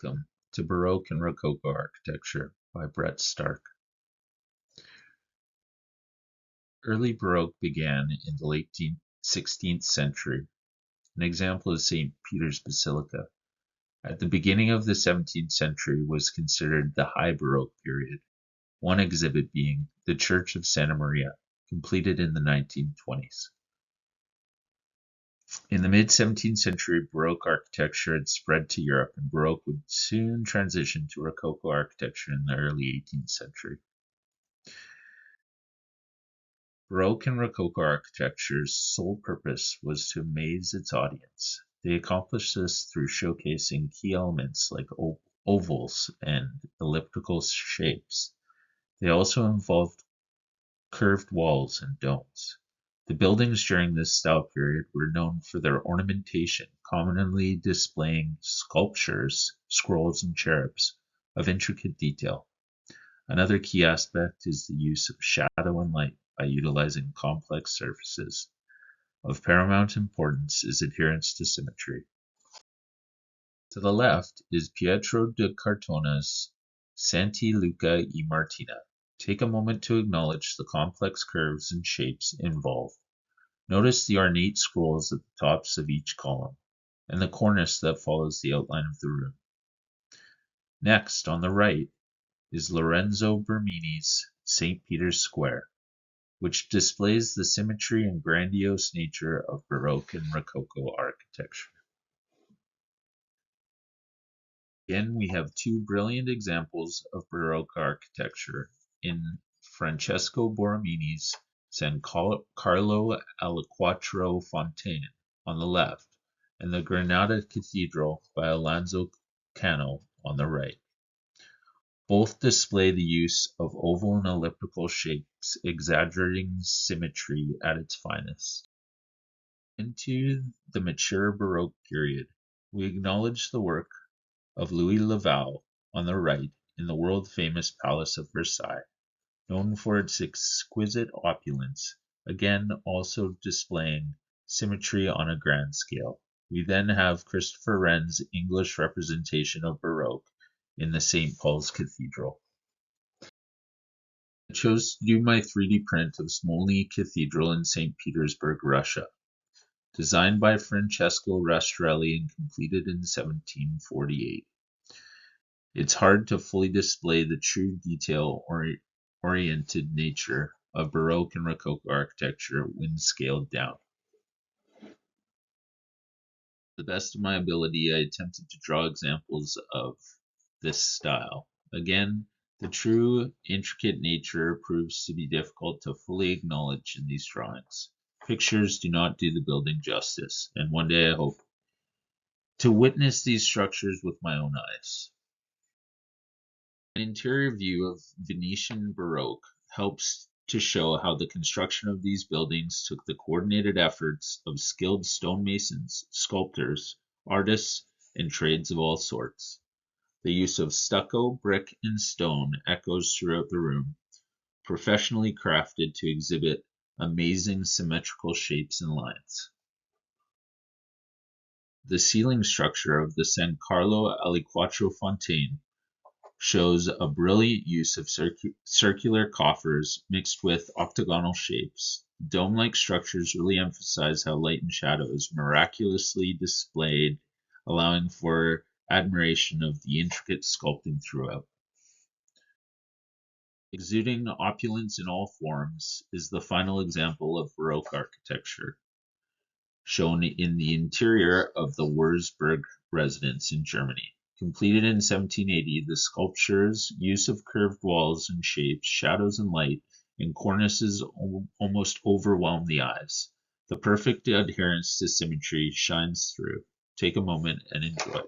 Welcome to Baroque and Rococo Architecture by Brett Stark. Early Baroque began in the late 16th century. An example is St. Peter's Basilica. At the beginning of the 17th century was considered the High Baroque period, one exhibit being the Church of Santa Maria, completed in the 1920s. In the mid-17th century, Baroque architecture had spread to Europe, and Baroque would soon transition to Rococo architecture in the early 18th century. Baroque and Rococo architecture's sole purpose was to amaze its audience. They accomplished this through showcasing key elements like ovals and elliptical shapes. They also involved curved walls and domes. The buildings during this style period were known for their ornamentation, commonly displaying sculptures, scrolls, and cherubs of intricate detail. Another key aspect is the use of shadow and light by utilizing complex surfaces. Of paramount importance is adherence to symmetry. To the left is Pietro da Cartona's Santi Luca e Martina. Take a moment to acknowledge the complex curves and shapes involved. Notice the ornate scrolls at the tops of each column, and the cornice that follows the outline of the room. Next, on the right, is Lorenzo Bernini's St. Peter's Square, which displays the symmetry and grandiose nature of Baroque and Rococo architecture. Again, we have two brilliant examples of Baroque architecture in Francesco Borromini's San Carlo alle Quattro Fontane on the left, and the Granada Cathedral by Alonso Cano on the right. Both display the use of oval and elliptical shapes, exaggerating symmetry at its finest. Into the mature Baroque period, we acknowledge the work of Louis le Val on the right in the world-famous Palace of Versailles, known for its exquisite opulence, again also displaying symmetry on a grand scale. We then have Christopher Wren's English representation of Baroque in the St. Paul's Cathedral. I chose to do my 3D print of Smolny Cathedral in St. Petersburg, Russia. Designed by Francesco Rastrelli and completed in 1748. It's hard to fully display the true detail-oriented nature of Baroque and Rococo architecture when scaled down. To the best of my ability, I attempted to draw examples of this style. Again, the true intricate nature proves to be difficult to fully acknowledge in these drawings. Pictures do not do the building justice, and one day I hope to witness these structures with my own eyes. An interior view of Venetian Baroque helps to show how the construction of these buildings took the coordinated efforts of skilled stonemasons, sculptors, artists, and trades of all sorts. The use of stucco, brick, and stone echoes throughout the room, professionally crafted to exhibit amazing symmetrical shapes and lines. The ceiling structure of the San Carlo alle Quattro Fontane shows a brilliant use of circular coffers mixed with octagonal shapes. Dome-like structures really emphasize how light and shadow is miraculously displayed, allowing for admiration of the intricate sculpting throughout. Exuding opulence in all forms is the final example of Baroque architecture, shown in the interior of the Wurzburg residence in Germany. Completed in 1780, the sculpture's use of curved walls and shapes, shadows and light, and cornices almost overwhelm the eyes. The perfect adherence to symmetry shines through. Take a moment and enjoy.